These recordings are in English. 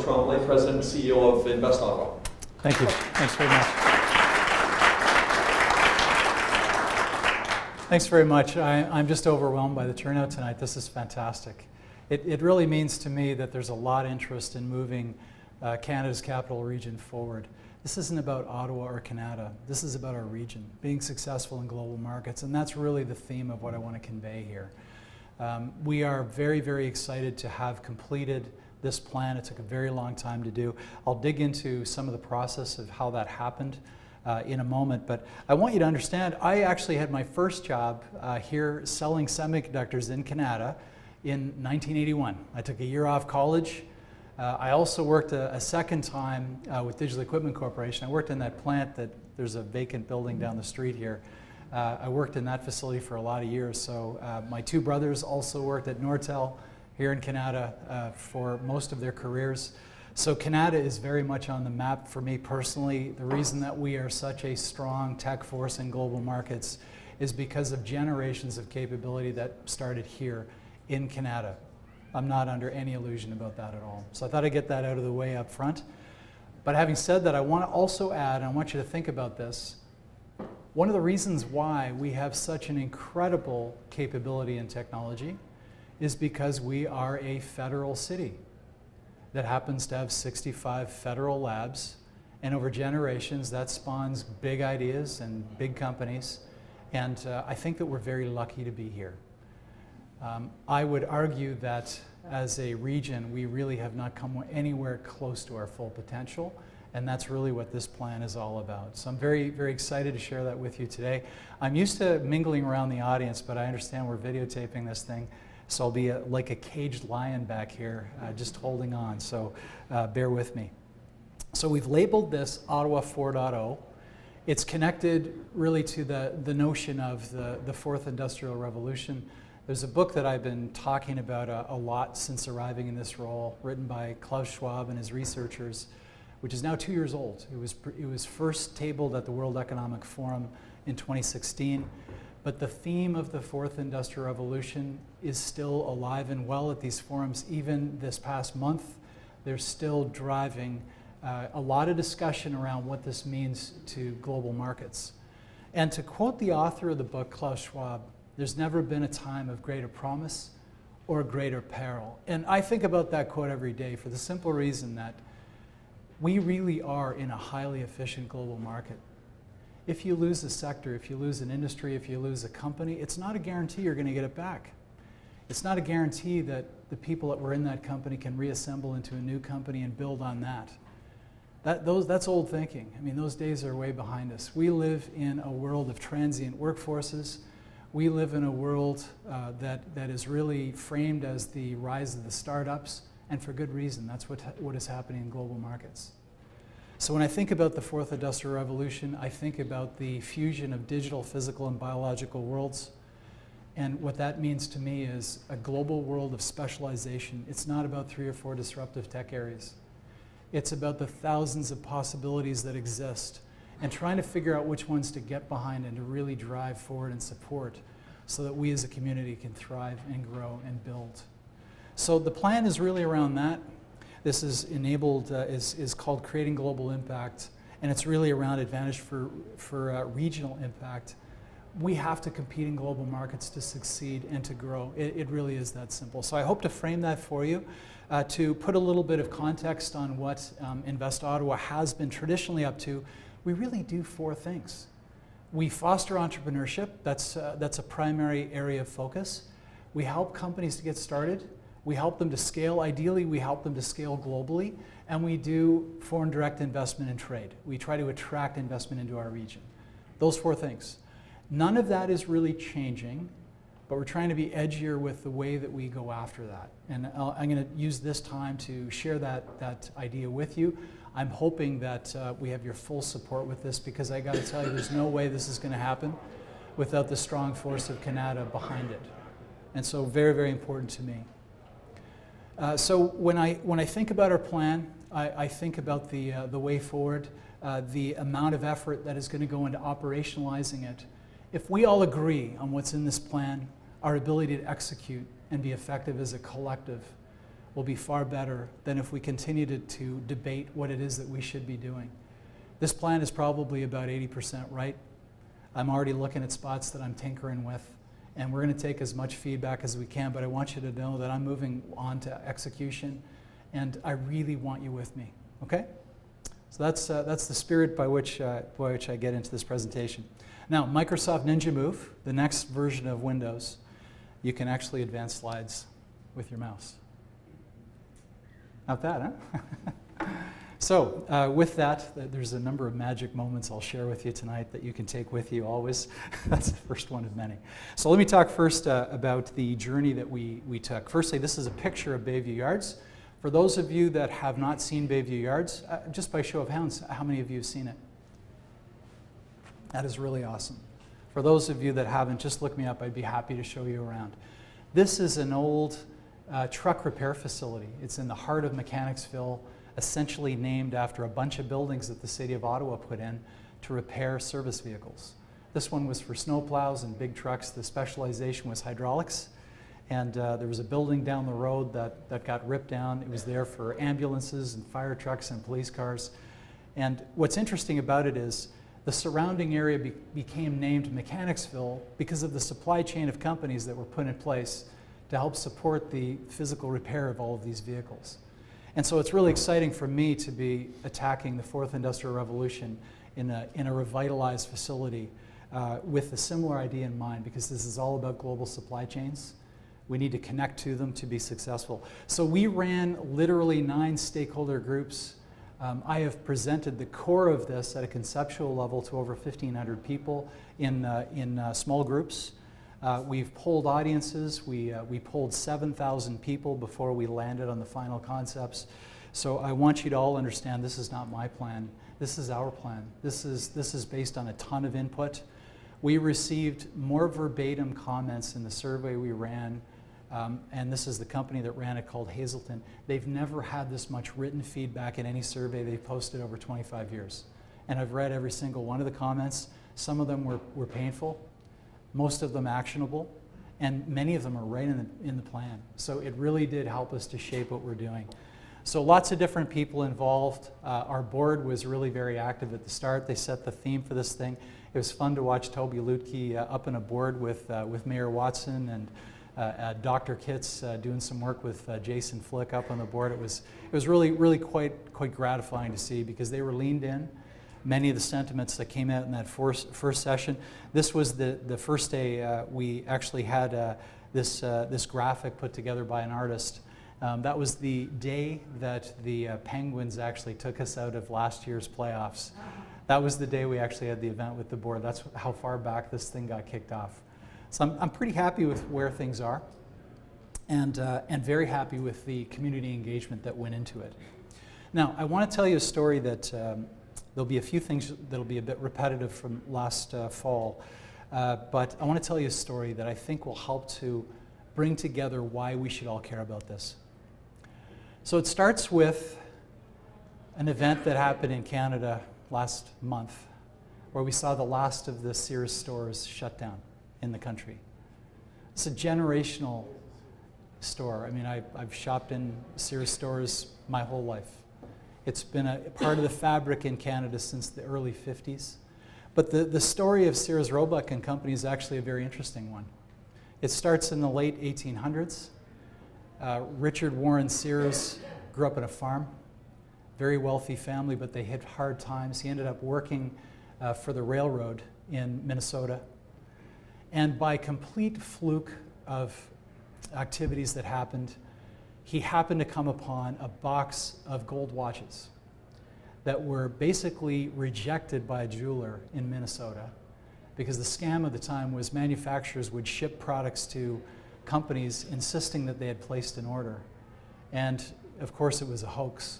Tremblay, President and CEO of Invest Ottawa. Thank you. Thanks very much. Thanks very much. I'm just overwhelmed by the turnout tonight. This is fantastic. It really means to me that there's a lot of interest in moving Canada's capital region forward. This isn't about Ottawa or Canada. This is about our region, being successful in global markets, and that's really the theme of what I want to convey here. We are very, very excited to have completed this plan. It took a very long time to do. I'll dig into some of the process of how that happened in a moment, but I want you to understand, I actually had my first job here selling semiconductors in Canada in 1981. I took a year off college. I also worked a second time with Digital Equipment Corporation. I worked in that plant that there's a vacant building down the street here. I worked in that facility for a lot of years. So my two brothers also worked at Nortel here in Canada for most of their careers. So Canada is very much on the map for me personally. The reason that we are such a strong tech force in global markets is because of generations of capability that started here in Canada. I'm not under any illusion about that at all. So I thought I'd get that out of the way up front. But having said that, I want to also add, and I want you to think about this, one of the reasons why we have such an incredible capability in technology is because we are a federal city that happens to have 65 federal labs, and over generations that spawns big ideas and big companies, and I think that we're very lucky to be here. I would argue that as a region, we really have not come anywhere close to our full potential, and that's really what this plan is all about. So I'm very, very excited to share that with you today. I'm used to mingling around the audience, but I understand we're videotaping this thing, so I'll be like a caged lion back here, just holding on, so bear with me. So we've labeled this Ottawa 4.0. It's connected really to the notion of the fourth industrial revolution. There's a book that I've been talking about a lot since arriving in this role, written by Klaus Schwab and his researchers, which is now 2 years old. It was first tabled at the World Economic Forum in 2016, but the theme of the fourth industrial revolution is still alive and well at these forums. Even this past month, they're still driving a lot of discussion around what this means to global markets. And to quote the author of the book, Klaus Schwab, "There's never been a time of greater promise or greater peril." And I think about that quote every day for the simple reason that we really are in a highly efficient global market. If you lose a sector, if you lose an industry, if you lose a company, it's not a guarantee you're going to get it back. It's not a guarantee that the people that were in that company can reassemble into a new company and build on that. That's old thinking. I mean, those days are way behind us. We live in a world of transient workforces. We live in a world that is really framed as the rise of the startups, and for good reason. That's what is happening in global markets. So when I think about the fourth industrial revolution, I think about the fusion of digital, physical, and biological worlds. And what that means to me is a global world of specialization. It's not about 3 or 4 disruptive tech areas. It's about the thousands of possibilities that exist, and trying to figure out which ones to get behind and to really drive forward and support so that we as a community can thrive and grow and build. So the plan is really around that. This is enabled, is called Creating Global Impact, and it's really around advantage for regional impact. We have to compete in global markets to succeed and to grow. It really is that simple. So I hope to frame that for you. To put a little bit of context on what Invest Ottawa has been traditionally up to, we really do 4 things. We foster entrepreneurship. That's a primary area of focus. We help companies to get started. We help them to scale. Ideally, we help them to scale globally. And we do foreign direct investment and trade. We try to attract investment into our region. Those 4 things. None of that is really changing, but we're trying to be edgier with the way that we go after that. And I'm going to use this time to share that idea with you. I'm hoping that we have your full support with this, because I got to tell you, there's no way this is going to happen without the strong force of Canada behind it. And so very, very important to me. So when I think about our plan, I think about the way forward, the amount of effort that is going to go into operationalizing it. If we all agree on what's in this plan, our ability to execute and be effective as a collective, will be far better than if we continue to debate what it is that we should be doing. This plan is probably about 80% right. I'm already looking at spots that I'm tinkering with, and we're going to take as much feedback as we can, but I want you to know that I'm moving on to execution, and I really want you with me, okay? So that's the spirit by which I get into this presentation. Now, Microsoft Ninja Move, the next version of Windows, you can actually advance slides with your mouse. Not bad, huh? So with that, there's a number of magic moments I'll share with you tonight that you can take with you always. That's the first one of many. So let me talk first about the journey that we took. Firstly, this is a picture of Bayview Yards. For those of you that have not seen Bayview Yards, just by show of hands, how many of you have seen it? That is really awesome. For those of you that haven't, just look me up. I'd be happy to show you around. This is an old truck repair facility. It's in the heart of Mechanicsville, essentially named after a bunch of buildings that the city of Ottawa put in to repair service vehicles. This one was for snowplows and big trucks. The specialization was hydraulics. And there was a building down the road that got ripped down. It was there for ambulances and fire trucks and police cars. And what's interesting about it is the surrounding area became named Mechanicsville because of the supply chain of companies that were put in place to help support the physical repair of all of these vehicles. And so it's really exciting for me to be attacking the fourth industrial revolution in a revitalized facility with a similar idea in mind, because this is all about global supply chains. We need to connect to them to be successful. So we ran literally 9 stakeholder groups. I have presented the core of this at a conceptual level to over 1,500 people in small groups. We've polled audiences. We polled 7,000 people before we landed on the final concepts. So I want you to all understand this is not my plan. This is our plan. This is based on a ton of input. We received more verbatim comments in the survey we ran, and this is the company that ran it called Hazelton. They've never had this much written feedback in any survey they've posted over 25 years. And I've read every single one of the comments. Some of them were painful. Most of them actionable, and many of them are right in the plan. So it really did help us to shape what we're doing. So lots of different people involved. Our board was really very active at the start. They set the theme for this thing. It was fun to watch Toby Lutke up on a board with Mayor Watson and Dr. Kitts doing some work with Jason Flick up on the board. It was really quite gratifying to see, because they were leaned in. Many of the sentiments that came out in that first session. This was the first day we actually had this graphic put together by an artist. That was the day that the Penguins actually took us out of last year's playoffs. That was the day we actually had the event with the board. That's how far back this thing got kicked off. So I'm pretty happy with where things are, and very happy with the community engagement that went into it. Now, I want to tell you a story that there'll be a few things that'll be a bit repetitive from last fall, but I want to tell you a story that I think will help to bring together why we should all care about this. So it starts with an event that happened in Canada last month, where we saw the last of the Sears stores shut down in the country. It's a generational store. I mean, I've shopped in Sears stores my whole life. It's been a part of the fabric in Canada since the early 50s. But the story of Sears Roebuck and Company is actually a very interesting one. It starts in the late 1800s. Richard Warren Sears grew up on a farm, very wealthy family, but they hit hard times. He ended up working for the railroad in Minnesota. And by complete fluke of activities that happened, he happened to come upon a box of gold watches that were basically rejected by a jeweler in Minnesota, because the scam of the time was manufacturers would ship products to companies insisting that they had placed an order. And of course it was a hoax.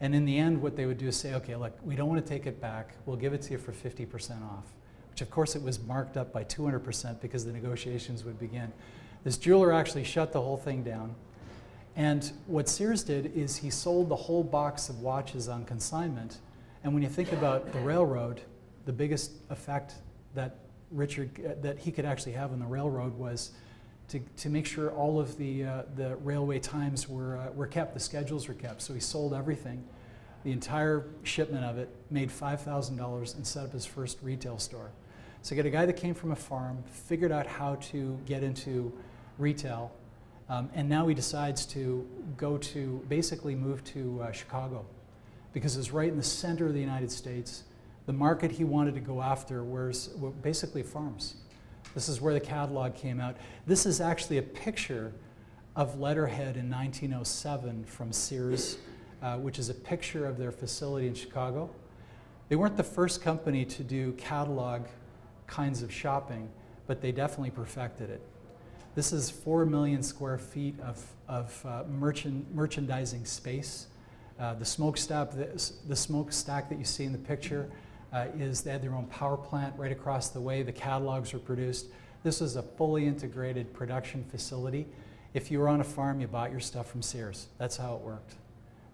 And in the end, what they would do is say, okay, look, we don't want to take it back. We'll give it to you for 50% off, which of course it was marked up by 200% because the negotiations would begin. This jeweler actually shut the whole thing down. And what Sears did is he sold the whole box of watches on consignment. And when you think about the railroad, the biggest effect that he could actually have on the railroad was to make sure all of the railway times were kept, the schedules were kept. So he sold everything, the entire shipment of it, made $5,000 and set up his first retail store. So you get a guy that came from a farm, figured out how to get into retail, and now he decides to basically move to Chicago, because it's right in the center of the United States. The market he wanted to go after were basically farms. This is where the catalog came out. This is actually a picture of letterhead in 1907 from Sears, which is a picture of their facility in Chicago. They weren't the first company to do catalog kinds of shopping, but they definitely perfected it. This is 4 million square feet of merchandising space. The smokestack that you see in the picture they had their own power plant right across the way. The catalogs were produced. This was a fully integrated production facility. If you were on a farm, you bought your stuff from Sears. That's how it worked.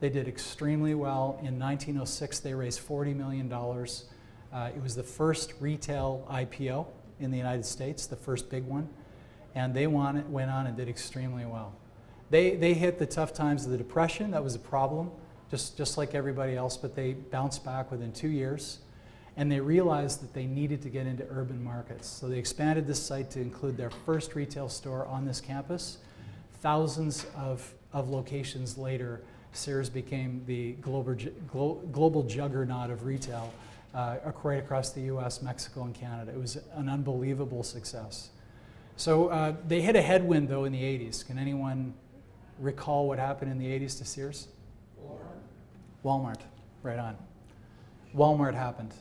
They did extremely well. In 1906, they raised $40 million. It was the first retail IPO in the United States, the first big one. And they went on and did extremely well. They hit the tough times of the Depression. That was a problem, just like everybody else, but they bounced back within 2 years. And they realized that they needed to get into urban markets. So they expanded this site to include their first retail store on this campus. Thousands of locations later, Sears became the global juggernaut of retail right across the US, Mexico, and Canada. It was an unbelievable success. So they hit a headwind, though, in the 80s. Can anyone recall what happened in the 80s to Sears? Walmart, right on. Walmart happened.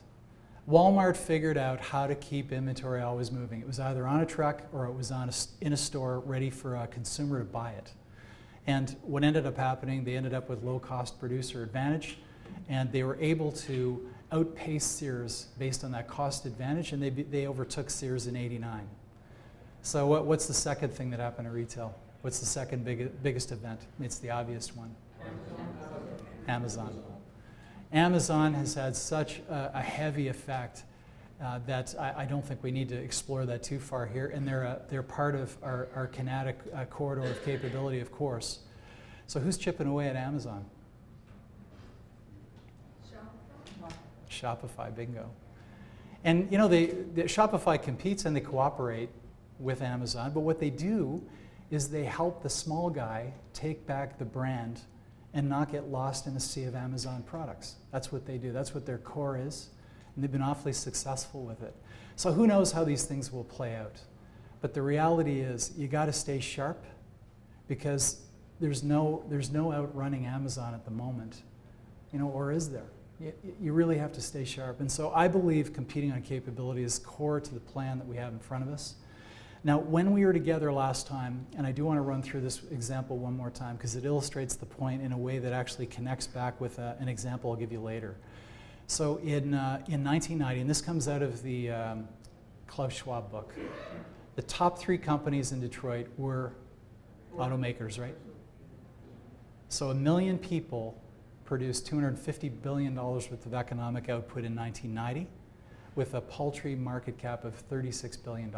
Walmart figured out how to keep inventory always moving. It was either on a truck or it was in a store ready for a consumer to buy it. And what ended up happening, they ended up with low-cost producer advantage, and they were able to outpace Sears based on that cost advantage, and they overtook Sears in '89. So what's the second thing that happened to retail? What's the second biggest event? It's the obvious one. Amazon. Amazon has had such a heavy effect that I don't think we need to explore that too far here. And they're part of our kinetic corridor of capability, of course. So who's chipping away at Amazon? Shopify, bingo. And you know, Shopify competes and they cooperate with Amazon, but what they do is they help the small guy take back the brand and not get lost in a sea of Amazon products. That's what they do. That's what their core is. And they've been awfully successful with it. So who knows how these things will play out. But the reality is you got to stay sharp, because there's no outrunning Amazon at the moment. You know, or is there? You really have to stay sharp. And so I believe competing on capability is core to the plan that we have in front of us. Now, when we were together last time, and I do want to run through this example one more time because it illustrates the point in a way that actually connects back with an example I'll give you later. So in 1990, and this comes out of the Klaus Schwab book, the top 3 companies in Detroit were automakers, right? So 1 million people produced $250 billion worth of economic output in 1990 with a paltry market cap of $36 billion.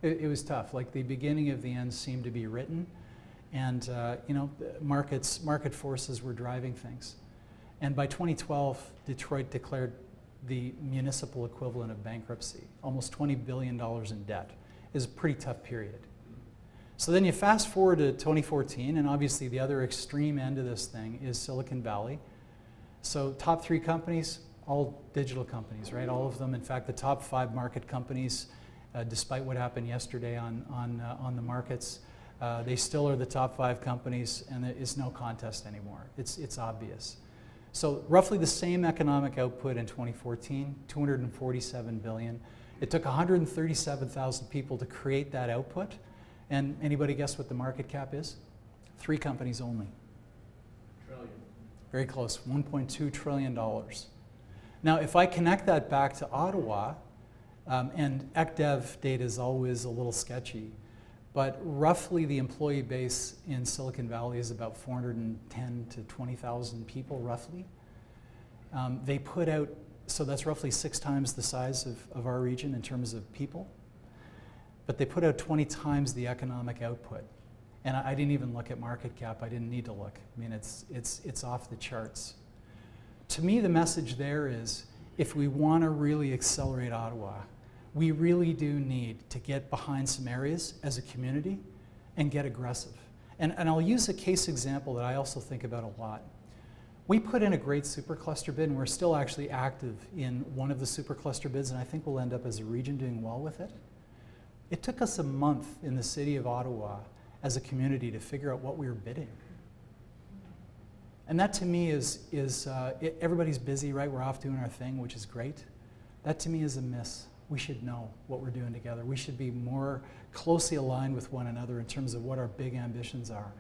It was tough. Like the beginning of the end seemed to be written, and you know, market forces were driving things. And by 2012, Detroit declared the municipal equivalent of bankruptcy, almost $20 billion in debt. It was a pretty tough period. So then you fast forward to 2014, and obviously the other extreme end of this thing is Silicon Valley. So top 3 companies, all digital companies, right? All of them. In fact, the top 5 market companies, despite what happened yesterday on the markets, they still are the top 5 companies, and it's no contest anymore. It's obvious. So roughly the same economic output in 2014, 247 billion. It took 137,000 people to create that output. And anybody guess what the market cap is? 3 companies only. Trillion. Very close, $1.2 trillion. Now, if I connect that back to Ottawa, and ECDEV data is always a little sketchy, but roughly the employee base in Silicon Valley is about 410 to 20,000 people, roughly. They put out, so that's roughly 6 times the size of our region in terms of people. but they put out 20 times the economic output. And I didn't even look at market cap. I didn't need to look. I mean, it's off the charts. To me, the message there is, if we want to really accelerate Ottawa, we really do need to get behind some areas as a community and get aggressive. And I'll use a case example that I also think about a lot. We put in a great supercluster bid, and we're still actually active in one of the supercluster bids, and I think we'll end up as a region doing well with it. It took us a month in the city of Ottawa as a community to figure out what we were bidding. And that to me everybody's busy, right? We're off doing our thing, which is great. That to me is a miss. We should know what we're doing together. We should be more closely aligned with one another in terms of what our big ambitions are.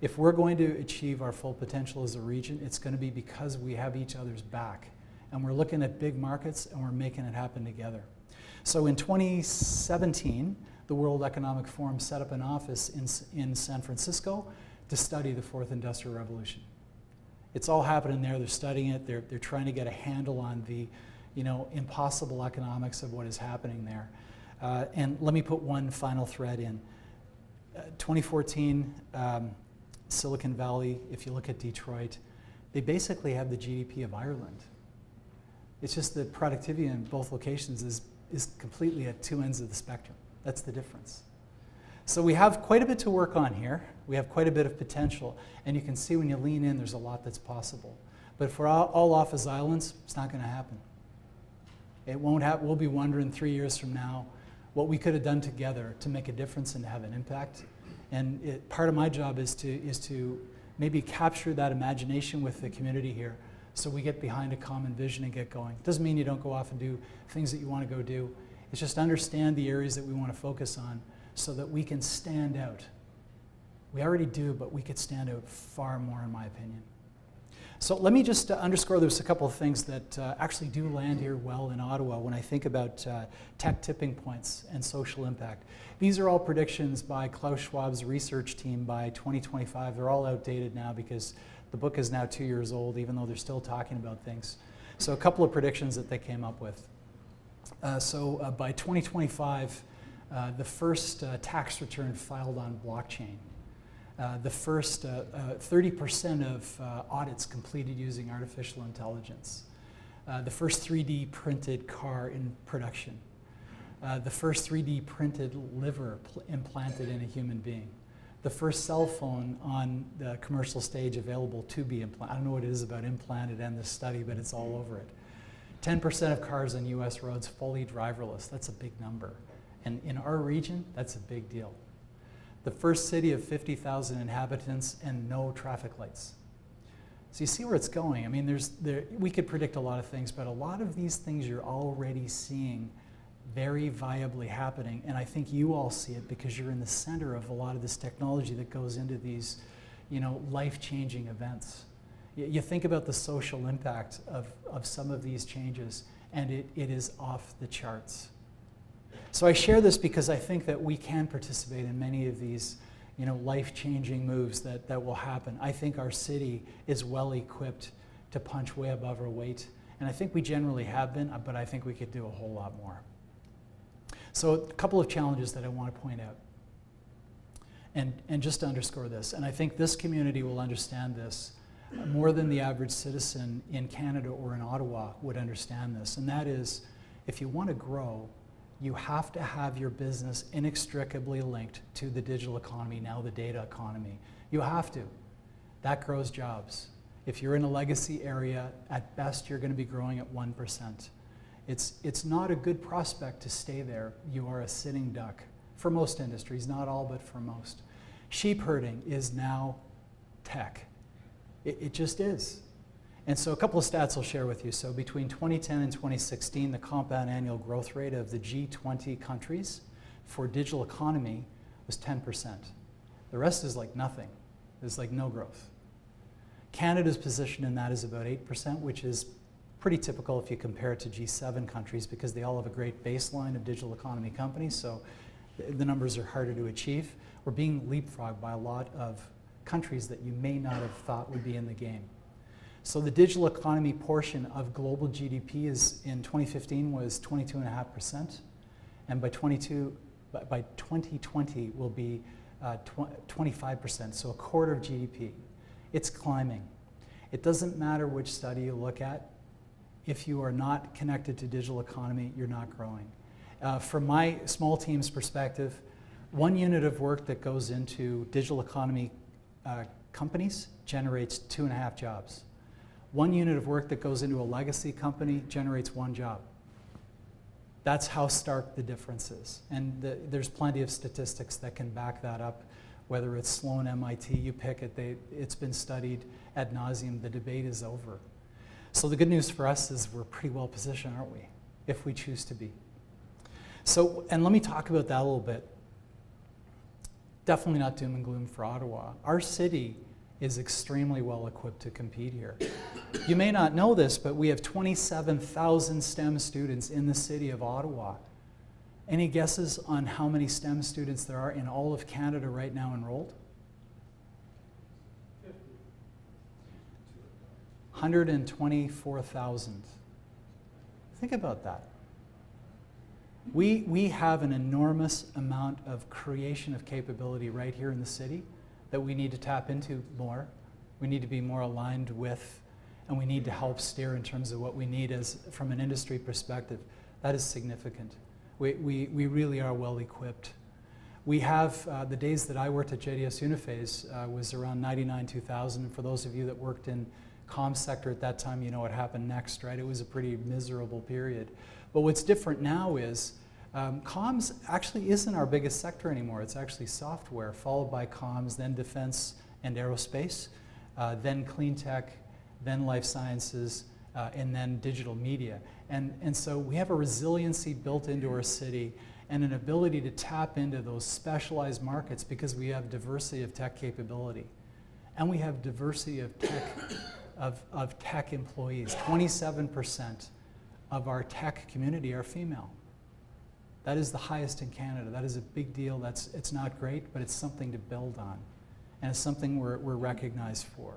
If we're going to achieve our full potential as a region, it's going to be because we have each other's back. And we're looking at big markets and we're making it happen together. So in 2017, the World Economic Forum set up an office in San Francisco to study the fourth industrial revolution. It's all happening there. They're studying it. They're trying to get a handle on the impossible economics of what is happening there. And let me put one final thread in. 2014, Silicon Valley, if you look at Detroit, they basically have the GDP of Ireland. It's just that productivity in both locations is completely at two ends of the spectrum. That's the difference. So we have quite a bit to work on here. We have quite a bit of potential. And you can see when you lean in, there's a lot that's possible. But for all off as islands, it's not going to happen. It won't happen. We'll be wondering 3 years from now what we could have done together to make a difference and to have an impact. And part of my job is to maybe capture that imagination with the community here so we get behind a common vision and get going. Doesn't mean you don't go off and do things that you want to go do. It's just understand the areas that we want to focus on so that we can stand out. We already do, but we could stand out far more, in my opinion. So let me just underscore there's a couple of things that actually do land here well in Ottawa when I think about tech tipping points and social impact. These are all predictions by Klaus Schwab's research team by 2025. They're all outdated now because the book is now 2 years old, even though they're still talking about things. So a couple of predictions that they came up with. By 2025, the first tax return filed on blockchain. The first 30% of audits completed using artificial intelligence. The first 3D printed car in production. The first 3D printed liver implanted in a human being. The first cell phone on the commercial stage available to be implanted. I don't know what it is about implanted and this study, but it's all over it. 10% of cars on US roads fully driverless. That's a big number. And in our region, that's a big deal. The first city of 50,000 inhabitants and no traffic lights. So you see where it's going. I mean, we could predict a lot of things, but a lot of these things you're already seeing very viably happening, and I think you all see it because you're in the center of a lot of this technology that goes into these, life-changing events. You think about the social impact of some of these changes, and it is off the charts. So I share this because I think that we can participate in many of these, life-changing moves that will happen. I think our city is well equipped to punch way above our weight, and I think we generally have been, but I think we could do a whole lot more. So a couple of challenges that I want to point out, and just to underscore this, and I think this community will understand this more than the average citizen in Canada or in Ottawa would understand this, and that is, if you want to grow, you have to have your business inextricably linked to the digital economy, now the data economy. You have to. That grows jobs. If you're in a legacy area, at best you're going to be growing at 1%. It's not a good prospect to stay there. You are a sitting duck for most industries, not all, but for most. Sheep herding is now tech. It just is. And so a couple of stats I'll share with you. So between 2010 and 2016, the compound annual growth rate of the G20 countries for digital economy was 10%. The rest is like nothing. There's like no growth. Canada's position in that is about 8%, which is pretty typical if you compare it to G7 countries because they all have a great baseline of digital economy companies, so the numbers are harder to achieve. We're being leapfrogged by a lot of countries that you may not have thought would be in the game. So the digital economy portion of global GDP in 2015 was 22.5%, and by 2022 by 2020 will be 25%, so a quarter of GDP. It's climbing. It doesn't matter which study you look at. If you are not connected to digital economy, you're not growing. From my small team's perspective, 1 unit of work that goes into digital economy companies generates 2.5 jobs. 1 unit of work that goes into a legacy company generates 1 job. That's how stark the difference is. And there's plenty of statistics that can back that up, whether it's Sloan, MIT, you pick it, it's been studied ad nauseum, the debate is over. So the good news for us is we're pretty well positioned, aren't we, if we choose to be. So, and let me talk about that a little bit. Definitely not doom and gloom for Ottawa. Our city is extremely well equipped to compete here. You may not know this, but we have 27,000 STEM students in the city of Ottawa. Any guesses on how many STEM students there are in all of Canada right now enrolled? 124,000. Think about that. We have an enormous amount of creation of capability right here in the city that we need to tap into more. We need to be more aligned with, and we need to help steer in terms of what we need as from an industry perspective. That is significant. We really are well equipped. We have, the days that I worked at JDS Uniphase was around 99, 2000. And for those of you that worked in comms sector at that time, you know what happened next, right? It was a pretty miserable period. But what's different now is comms actually isn't our biggest sector anymore. It's actually software, followed by comms, then defense and aerospace, then clean tech, then life sciences, and then digital media. And so we have a resiliency built into our city and an ability to tap into those specialized markets because we have diversity of tech capability. And we have diversity of tech employees. 27% of our tech community are female. That is the highest in Canada. That is a big deal. It's not great, but it's something to build on. And it's something we're recognized for.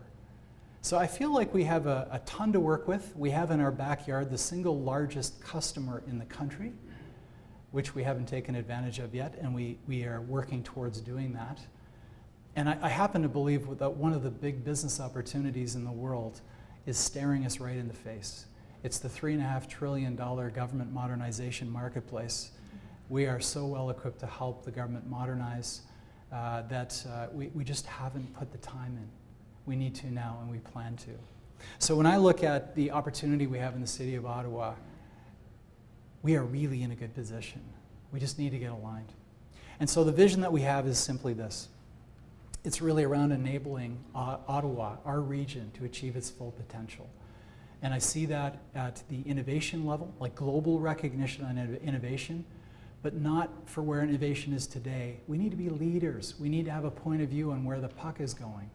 So I feel like we have a ton to work with. We have in our backyard the single largest customer in the country, which we haven't taken advantage of yet, and we are working towards doing that. And I happen to believe that one of the big business opportunities in the world is staring us right in the face. It's the $3.5 trillion government modernization marketplace. We are so well equipped to help the government modernize that we just haven't put the time in. We need to now, and we plan to. So when I look at the opportunity we have in the city of Ottawa, we are really in a good position. We just need to get aligned. And so the vision that we have is simply this. It's really around enabling Ottawa, our region, to achieve its full potential. And I see that at the innovation level, like global recognition on innovation, but not for where innovation is today. We need to be leaders. We need to have a point of view on where the puck is going.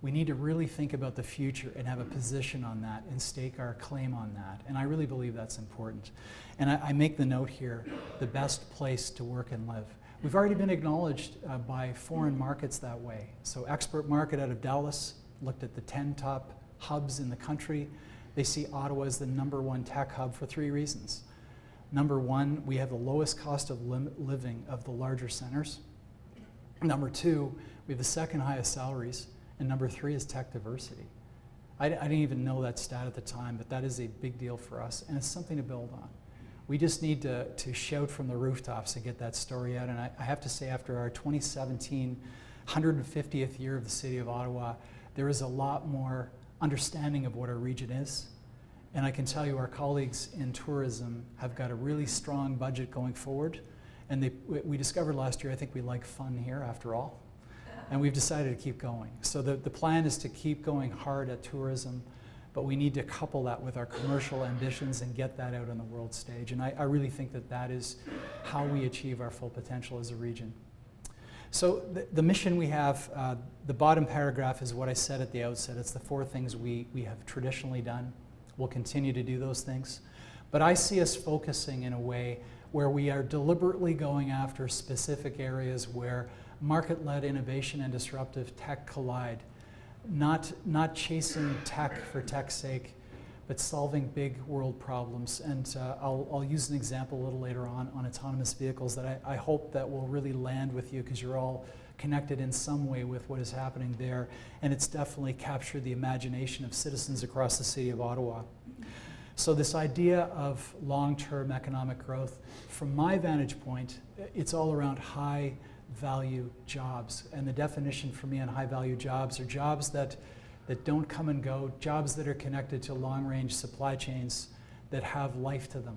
We need to really think about the future and have a position on that and stake our claim on that. And I really believe that's important. And I make the note here, the best place to work and live. We've already been acknowledged by foreign markets that way. So Expert Market out of Dallas looked at the 10 top hubs in the country. They see Ottawa as the #1 tech hub for 3 reasons. Number 1, we have the lowest cost of living of the larger centers. Number 2, we have the 2nd highest salaries. And number 3 is tech diversity. I didn't even know that stat at the time, but that is a big deal for us, and it's something to build on. We just need to shout from the rooftops and get that story out. And I have to say, after our 2017 150th year of the City of Ottawa, there is a lot more understanding of what our region is. And I can tell you our colleagues in tourism have got a really strong budget going forward. And we discovered last year, I think we like fun here after all. And we've decided to keep going. So the plan is to keep going hard at tourism, but we need to couple that with our commercial ambitions and get that out on the world stage. And I really think that that is how we achieve our full potential as a region. So the mission we have, the bottom paragraph is what I said at the outset. It's the 4 things we have traditionally done. We'll continue to do those things. But I see us focusing in a way where we are deliberately going after specific areas where market-led innovation and disruptive tech collide, not chasing tech for tech's sake, but solving big world problems. And I'll use an example a little later on autonomous vehicles that I hope that will really land with you, because you're all connected in some way with what is happening there. And it's definitely captured the imagination of citizens across the city of Ottawa. So this idea of long-term economic growth, from my vantage point, it's all around high-value jobs. And the definition for me on high-value jobs are jobs that don't come and go, jobs that are connected to long-range supply chains that have life to them.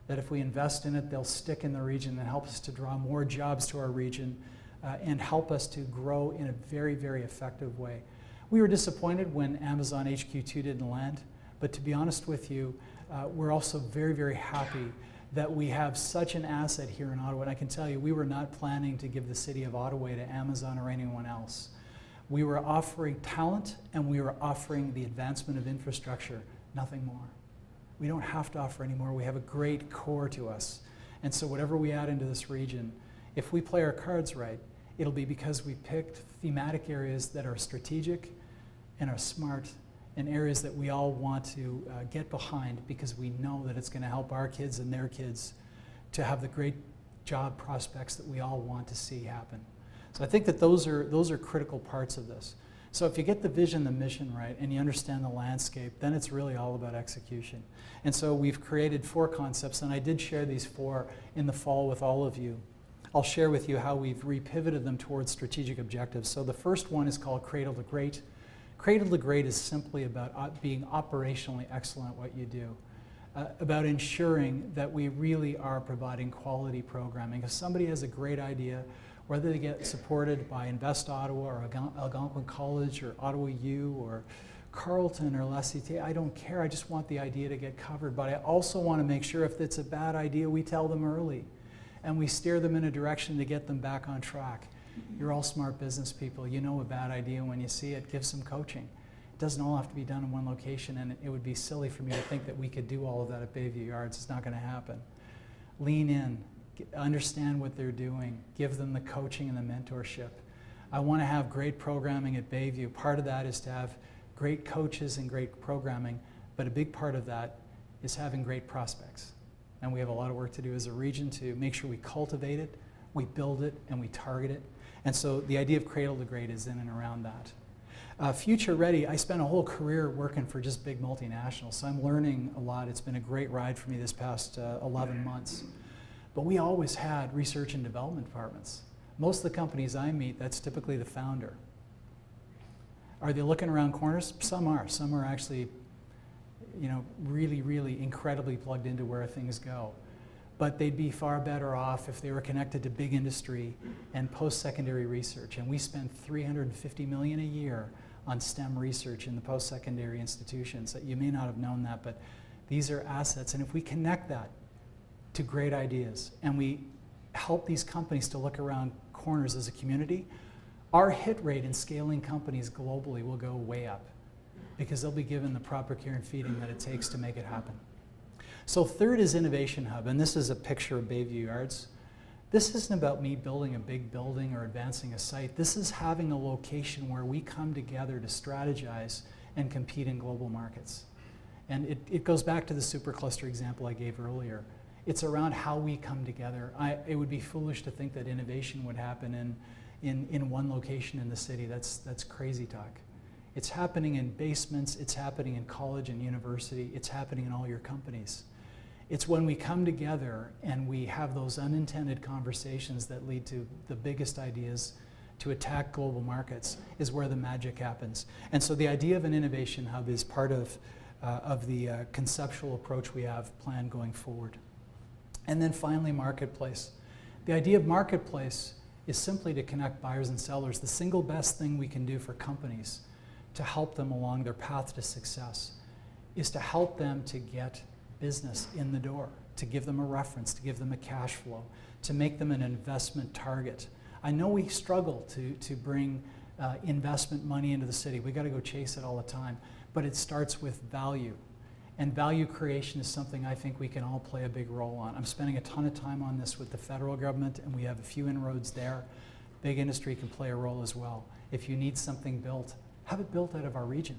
That if we invest in it, they'll stick in the region and help us to draw more jobs to our region and help us to grow in a very, very effective way. We were disappointed when Amazon HQ2 didn't land, but to be honest with you, we're also very, very happy that we have such an asset here in Ottawa. And I can tell you, we were not planning to give the city of Ottawa to Amazon or anyone else. We were offering talent and we were offering the advancement of infrastructure, nothing more. We don't have to offer any more. We have a great core to us. And so whatever we add into this region, if we play our cards right, it'll be because we picked thematic areas that are strategic and are smart, and areas that we all want to get behind, because we know that it's going to help our kids and their kids to have the great job prospects that we all want to see happen. So I think that those are critical parts of this. So if you get the vision, the mission right, and you understand the landscape, then it's really all about execution. And so we've created 4 concepts, and I did share these 4 in the fall with all of you. I'll share with you how we've repivoted them towards strategic objectives. So the first one is called Cradle to Great. Cradle to Great is simply about being operationally excellent at what you do, about ensuring that we really are providing quality programming. If somebody has a great idea, whether they get supported by Invest Ottawa or Algonquin College or Ottawa U or Carleton or La Cité, I don't care. I just want the idea to get covered. But I also want to make sure if it's a bad idea, we tell them early and we steer them in a direction to get them back on track. You're all smart business people. You know a bad idea when you see it. Give some coaching. It doesn't all have to be done in one location, and it would be silly for me to think that we could do all of that at Bayview Yards. It's not going to happen. Lean in. Understand what they're doing. Give them the coaching and the mentorship. I want to have great programming at Bayview. Part of that is to have great coaches and great programming, but a big part of that is having great prospects. And we have a lot of work to do as a region to make sure we cultivate it, we build it, and we target it. And so the idea of Cradle to Great is in and around that. Future Ready, I spent a whole career working for just big multinationals, so I'm learning a lot. It's been a great ride for me this past 11 months. But we always had research and development departments. Most of the companies I meet, that's typically the founder. Are they looking around corners? Some are. Some are actually, really, really incredibly plugged into where things go. But they'd be far better off if they were connected to big industry and post-secondary research. And we spend $350 million a year on STEM research in the post-secondary institutions. You may not have known that, but these are assets. And if we connect that to great ideas and we help these companies to look around corners as a community, our hit rate in scaling companies globally will go way up, because they'll be given the proper care and feeding that it takes to make it happen. So third is Innovation Hub, and this is a picture of Bayview Yards. This isn't about me building a big building or advancing a site. This is having a location where we come together to strategize and compete in global markets. And it goes back to the supercluster example I gave earlier. It's around how we come together. It would be foolish to think that innovation would happen in one location in the city. That's crazy talk. It's happening in basements, it's happening in college and university, it's happening in all your companies. It's when we come together and we have those unintended conversations that lead to the biggest ideas to attack global markets is where the magic happens. And so the idea of an innovation hub is part of the conceptual approach we have planned going forward. And then finally, marketplace. The idea of marketplace is simply to connect buyers and sellers. The single best thing we can do for companies to help them along their path to success is to help them to get business in the door, to give them a reference, to give them a cash flow, to make them an investment target. I know we struggle to bring investment money into the city. We got to go chase it all the time, but it starts with value. And value creation is something I think we can all play a big role on. I'm spending a ton of time on this with the federal government, and we have a few inroads there. Big industry can play a role as well. If you need something built, have it built out of our region.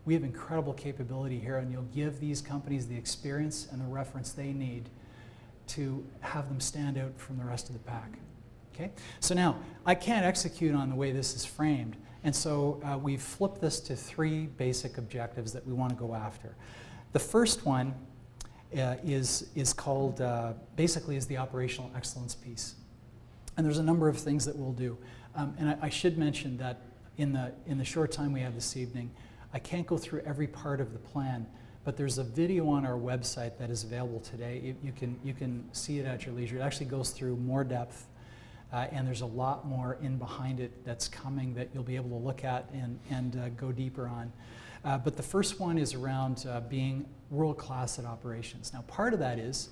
We have incredible capability here, and you'll give these companies the experience and the reference they need to have them stand out from the rest of the pack. Okay? So now, I can't execute on the way this is framed, and so we've flipped this to 3 basic objectives that we want to go after. The first one is called, basically is the operational excellence piece. And there's a number of things that we'll do. And I should mention that in the short time we have this evening, I can't go through every part of the plan, but there's a video on our website that is available today. You can see it at your leisure. It actually goes through more depth, and there's a lot more in behind it that's coming that you'll be able to look at and go deeper on. But the first one is around being world-class at operations. Now, part of that is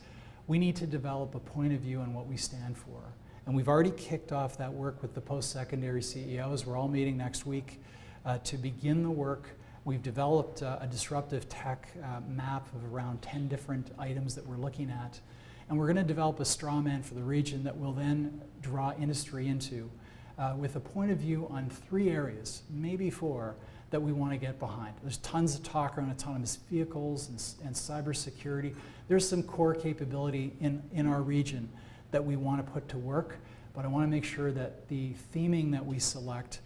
we need to develop a point of view on what we stand for. And we've already kicked off that work with the post-secondary CEOs. We're all meeting next week to begin the work. We've developed a disruptive tech map of around 10 different items that we're looking at. And we're going to develop a straw man for the region that will then draw industry into with a point of view on 3 areas, maybe 4, that we want to get behind. There's tons of talk around autonomous vehicles and cybersecurity. There's some core capability in our region that we want to put to work, but I want to make sure that the theming that we select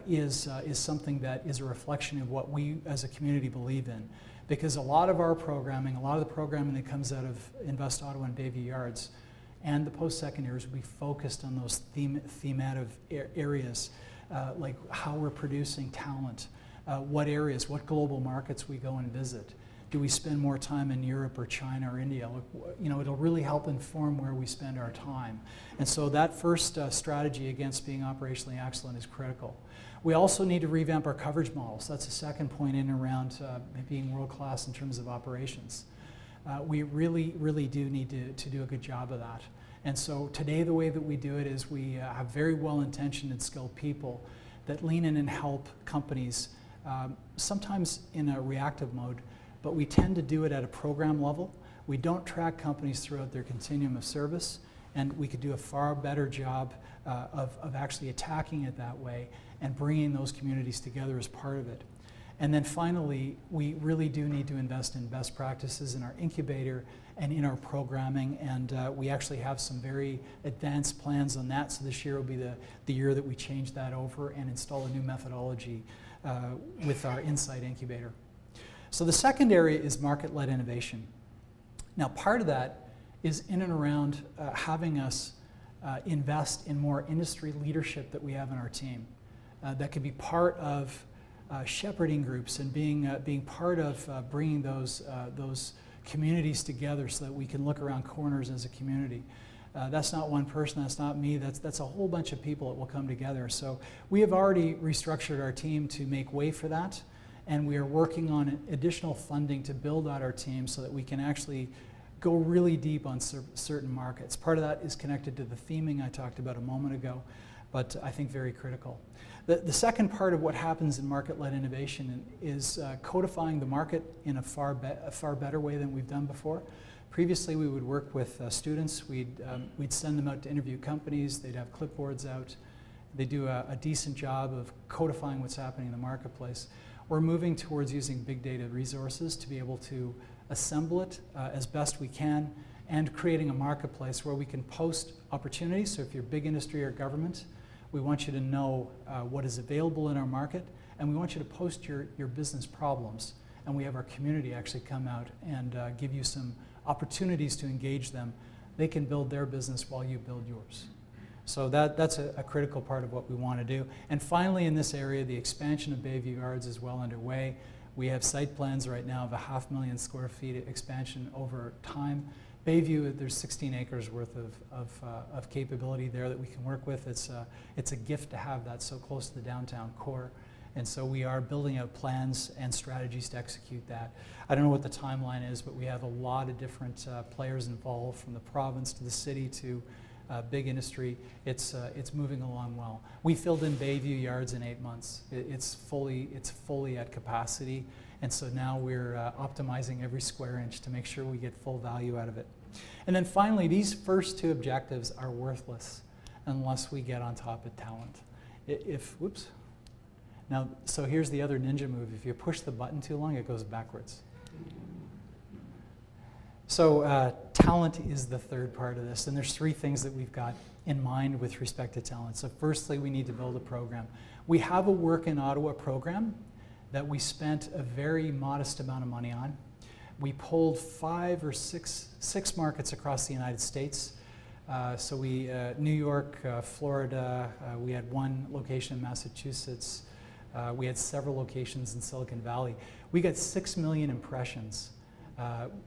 is something that is a reflection of what we as a community believe in. Because a lot of our programming, a lot of the programming that comes out of Invest Ottawa and Bayview Yards and the post-secondaries will be focused on those thematic areas, like how we're producing talent, what areas, what global markets we go and visit. Do we spend more time in Europe or China or India? You know, it'll really help inform where we spend our time. And so that first strategy against being operationally excellent is critical. We also need to revamp our coverage models. That's the second point in and around being world-class in terms of operations. We really do need to do a good job of that. And so today the way that we do it is we have very well-intentioned and skilled people that lean in and help companies, sometimes in a reactive mode, but we tend to do it at a program level. We don't track companies throughout their continuum of service, and we could do a far better job of actually attacking it that way and bringing those communities together as part of it. And then finally, we really do need to invest in best practices in our incubator and in our programming, and we actually have some very advanced plans on that, so this year will be the year that we change that over and install a new methodology with our Insight Incubator. So the second area is market-led innovation. Now, part of that is in and around having us invest in more industry leadership that we have in our team. That could be part of shepherding groups and being part of bringing those communities together so that we can look around corners as a community. That's not one person, that's not me, that's a whole bunch of people that will come together. So we have already restructured our team to make way for that, and we are working on additional funding to build out our team so that we can actually go really deep on certain markets. Part of that is connected to the theming I talked about a moment ago, but I think very critical. The second part of what happens in market-led innovation is codifying the market in a far better way than we've done before. Previously, we would work with students. We'd send them out to interview companies. They'd have clipboards out. They do a decent job of codifying what's happening in the marketplace. We're moving towards using big data resources to be able to assemble it as best we can and creating a marketplace where we can post opportunities. So if you're big industry or government, we want you to know what is available in our market, and we want you to post your business problems. And we have our community actually come out and give you some opportunities to engage them. They can build their business while you build yours. So that's a critical part of what we want to do. And finally, in this area, the expansion of Bayview Yards is well underway. We have site plans right now of a 500,000 square feet expansion over time. Bayview, there's 16 acres worth of capability there that we can work with. It's a gift to have that so close to the downtown core. And so we are building out plans and strategies to execute that. I don't know what the timeline is, but we have a lot of different players involved, from the province to the city to big industry. It's moving along well. We filled in Bayview Yards in 8 months. It's fully at capacity, and so now we're optimizing every square inch to make sure we get full value out of it. And then finally, these first 2 objectives are worthless unless we get on top of talent. Now, so here's the other ninja move. If you push the button too long, it goes backwards. So talent is the third part of this, and there's three things that we've got in mind with respect to talent. So firstly, we need to build a program. We have a Work in Ottawa program that we spent a very modest amount of money on. We polled six markets across the United States. So we, New York, Florida, we had one location in Massachusetts. We had several locations in Silicon Valley. We got 6 million impressions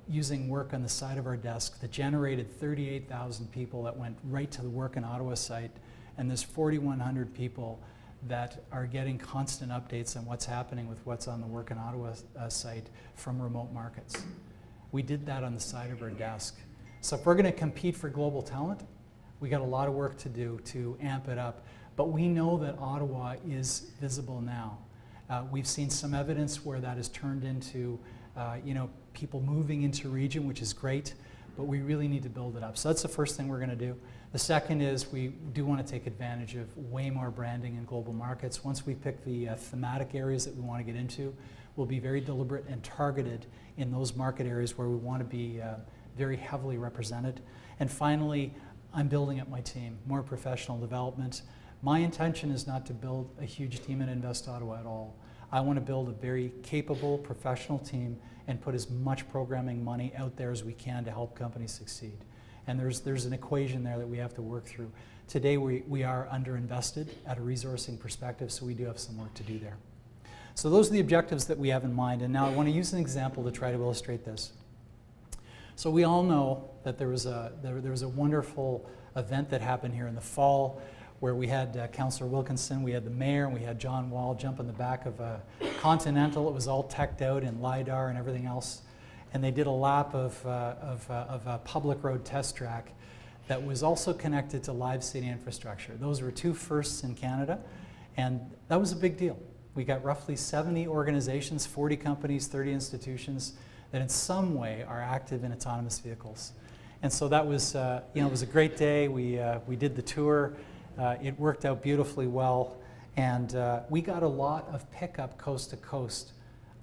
using Work on the side of our desk that generated 38,000 people that went right to the Work in Ottawa site. And there's 4,100 people that are getting constant updates on what's happening with what's on the Work in Ottawa site from remote markets. We did that on the side of our desk. So if we're going to compete for global talent, we got a lot of work to do to amp it up. But we know that Ottawa is visible now. We've seen some evidence where that has turned into people moving into region, which is great, but we really need to build it up. So that's the first thing we're going to do. The second is we do want to take advantage of way more branding in global markets. Once we pick the thematic areas that we want to get into, we'll be very deliberate and targeted in those market areas where we want to be very heavily represented. And finally, I'm building up my team, more professional development. My intention is not to build a huge team at Invest Ottawa at all. I want to build a very capable professional team and put as much programming money out there as we can to help companies succeed. And there's an equation there that we have to work through. Today we are underinvested at a resourcing perspective, so we do have some work to do there. So those are the objectives that we have in mind, and now I want to use an example to try to illustrate this. So we all know that there was a wonderful event that happened here in the fall where we had Councillor Wilkinson, we had the mayor, and we had John Wall jump on the back of a Continental. It was all teched out in LiDAR and everything else. And they did a lap of a public road test track that was also connected to live city infrastructure. Those were two firsts in Canada, and that was a big deal. We got roughly 70 organizations, 40 companies, 30 institutions that in some way are active in autonomous vehicles. And so that was, it was a great day. We did the tour. It worked out beautifully well, and we got a lot of pickup coast to coast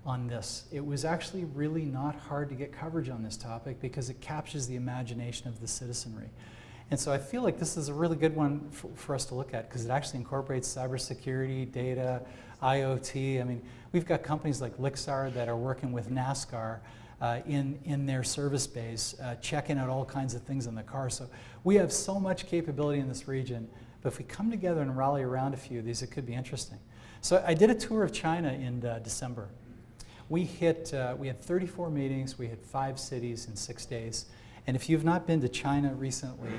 on this. It was actually really not hard to get coverage on this topic because it captures the imagination of the citizenry. And so I feel like this is a really good one for us to look at because it actually incorporates cybersecurity, data, IoT. I mean, we've got companies like Lixar that are working with NASCAR in their service base, checking out all kinds of things in the car. So we have so much capability in this region, but if we come together and rally around a few of these, it could be interesting. So I did a tour of China in December. We had 34 meetings, we hit 5 cities in 6 days. And if you've not been to China recently,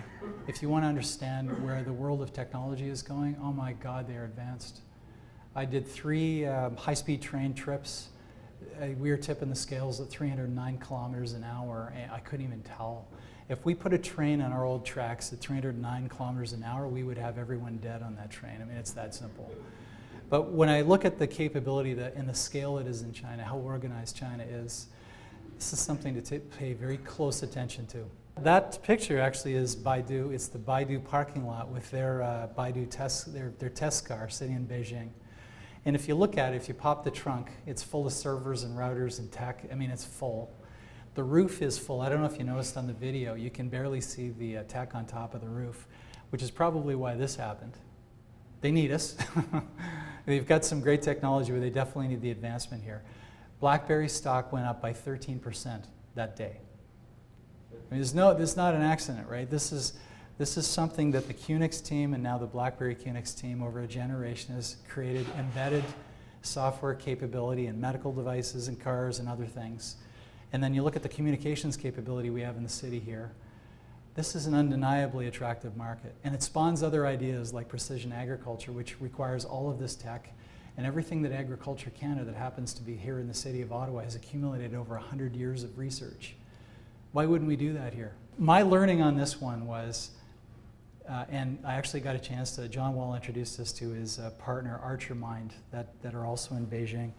if you want to understand where the world of technology is going, oh my God, they are advanced. I did 3 high-speed train trips. We were tipping the scales at 309 kilometers an hour, and I couldn't even tell. If we put a train on our old tracks at 309 kilometers an hour, we would have everyone dead on that train. I mean, it's that simple. But when I look at the capability and the scale it is in China, how organized China is, this is something to pay very close attention to. That picture actually is Baidu. It's the Baidu parking lot with their Baidu their test car sitting in Beijing. And if you look at it, if you pop the trunk, it's full of servers and routers and tech. I mean, it's full. The roof is full. I don't know if you noticed on the video, you can barely see the tech on top of the roof, which is probably why this happened. They need us. They've got some great technology, but they definitely need the advancement here. BlackBerry stock went up by 13% that day. I mean, this is not an accident, right? This is something that the QNX team and now the BlackBerry QNX team over a generation has created embedded software capability in medical devices and cars and other things. And then you look at the communications capability we have in the city here. This is an undeniably attractive market, and it spawns other ideas like precision agriculture, which requires all of this tech, and everything that Agriculture Canada that happens to be here in the city of Ottawa has accumulated over 100 years of research. Why wouldn't we do that here? My learning on this one was, and I actually got a chance to, John Wall introduced us to his partner ArcherMind that are also in Beijing.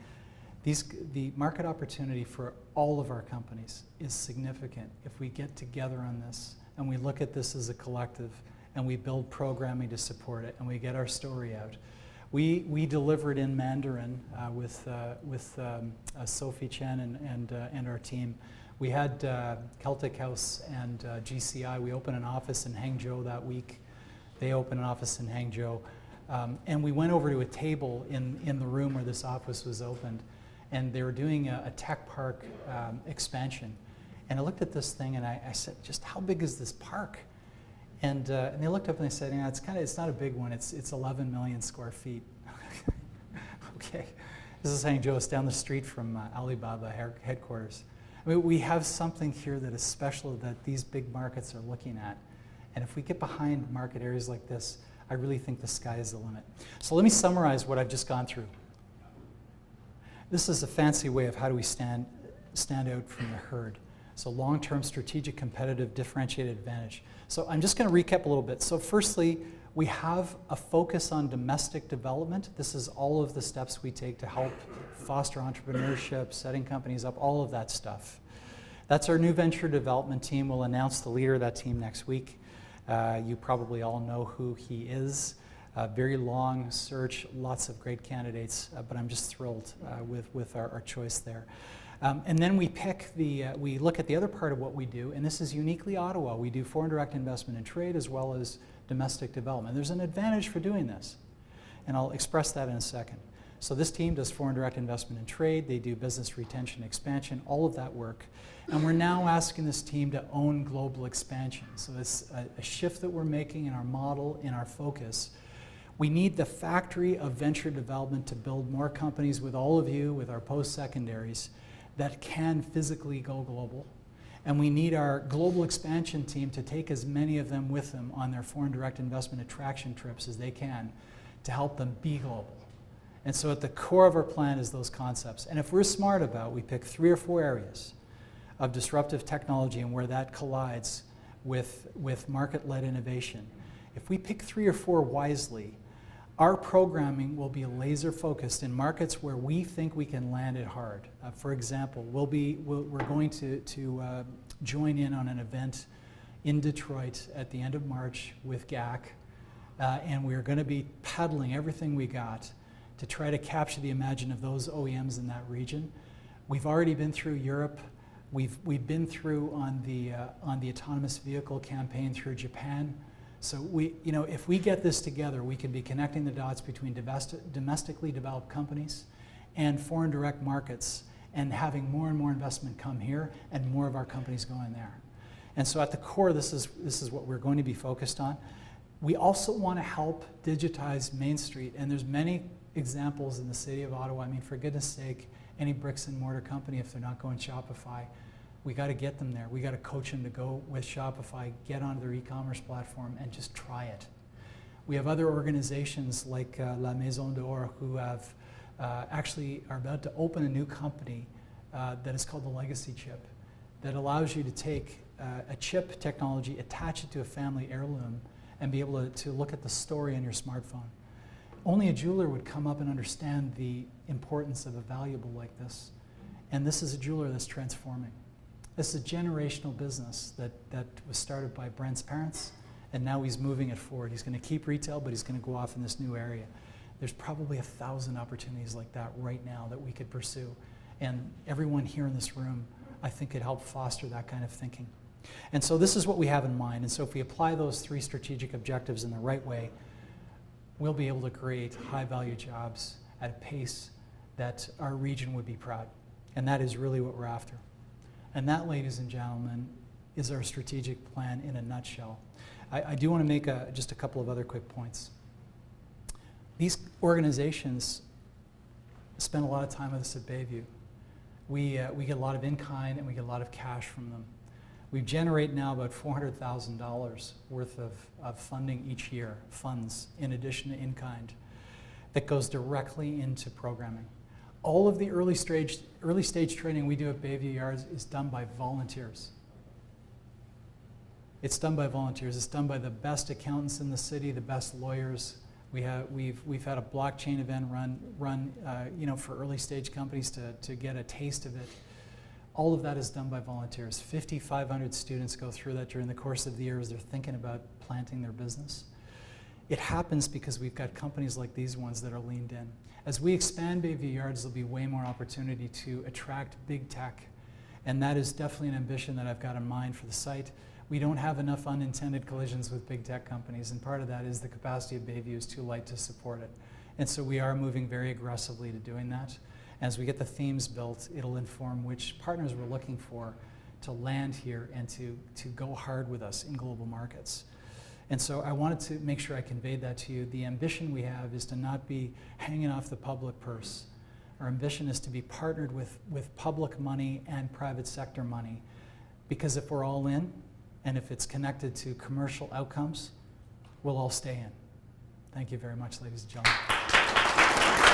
The market opportunity for all of our companies is significant if we get together on this and we look at this as a collective and we build programming to support it and we get our story out. We delivered in Mandarin with Sophie Chen and our team. We had Celtic House and GCI. We opened an office in Hangzhou that week. They opened an office in Hangzhou. And we went over to a table in the room where this office was opened, and they were doing a tech park expansion. And I looked at this thing and I said, just how big is this park? And they looked up and they said, yeah, it's not a big one. It's 11 million square feet. Okay, this is Hangzhou. It's down the street from Alibaba headquarters. I mean, we have something here that is special that these big markets are looking at. And if we get behind market areas like this, I really think the sky is the limit. So let me summarize what I've just gone through. This is a fancy way of how do we stand out from the herd. So long-term strategic, competitive, differentiated advantage. So I'm just going to recap a little bit. So firstly, we have a focus on domestic development. This is all of the steps we take to help foster entrepreneurship, setting companies up, all of that stuff. That's our new venture development team. We'll announce the leader of that team next week. You probably all know who he is. Very long search, lots of great candidates, but I'm just thrilled with our choice there. And then we look at the other part of what we do, and this is uniquely Ottawa. We do foreign direct investment and trade as well as domestic development. There's an advantage for doing this, and I'll express that in a second. So this team does foreign direct investment and trade. They do business retention, expansion, all of that work. And we're now asking this team to own global expansion. So it's a shift that we're making in our model, in our focus. We need the factory of venture development to build more companies with all of you, with our post-secondaries, that can physically go global. And we need our global expansion team to take as many of them with them on their foreign direct investment attraction trips as they can to help them be global. And so at the core of our plan is those concepts. And if we're smart about, we pick 3 or 4 areas of disruptive technology and where that collides with market-led innovation. If we pick 3 or 4 wisely, our programming will be laser focused in markets where we think we can land it hard. For example, we're going to join in on an event in Detroit at the end of March with GAC, and we're going to be peddling everything we got to try to capture the imagination of those OEMs in that region. We've already been through Europe. We've been through on the autonomous vehicle campaign through Japan. So if we get this together, we can be connecting the dots between domestically developed companies and foreign direct markets, and having more and more investment come here and more of our companies going there. And so at the core, this is what we're going to be focused on. We also want to help digitize Main Street, and there's many examples in the city of Ottawa. I mean, for goodness sake, any bricks and mortar company, if they're not going Shopify, we got to get them there. We got to coach them to go with Shopify, get onto their e-commerce platform, and just try it. We have other organizations like La Maison d'Or who have actually are about to open a new company that is called the Legacy Chip, that allows you to take a chip technology, attach it to a family heirloom, and be able to look at the story on your smartphone. Only a jeweler would come up and understand the importance of a valuable like this. And this is a jeweler that's transforming. This is a generational business that was started by Brent's parents, and now he's moving it forward. He's going to keep retail, but he's going to go off in this new area. There's probably 1,000 opportunities like that right now that we could pursue. And everyone here in this room, I think, could help foster that kind of thinking. And so this is what we have in mind. And so if we apply those 3 strategic objectives in the right way, we'll be able to create high-value jobs at a pace that our region would be proud. And that is really what we're after. And that, ladies and gentlemen, is our strategic plan in a nutshell. I do want to make just a couple of other quick points. These organizations spend a lot of time with us at Bayview. We get a lot of in-kind and we get a lot of cash from them. We generate now about $400,000 worth of funding each year, funds, in addition to in-kind, that goes directly into programming. All of the early stage training we do at Bayview Yards is done by volunteers. It's done by volunteers. It's done by the best accountants in the city, the best lawyers. We've had a blockchain event run for early stage companies to get a taste of it. All of that is done by volunteers. 5,500 students go through that during the course of the year as they're thinking about planting their business. It happens because we've got companies like these ones that are leaned in. As we expand Bayview Yards, there'll be way more opportunity to attract big tech. And that is definitely an ambition that I've got in mind for the site. We don't have enough unintended collisions with big tech companies, and part of that is the capacity of Bayview is too light to support it. And so we are moving very aggressively to doing that. As we get the themes built, it'll inform which partners we're looking for to land here and to go hard with us in global markets. And so I wanted to make sure I conveyed that to you. The ambition we have is to not be hanging off the public purse. Our ambition is to be partnered with public money and private sector money, because if we're all in, and if it's connected to commercial outcomes, we'll all stay in. Thank you very much, ladies and gentlemen.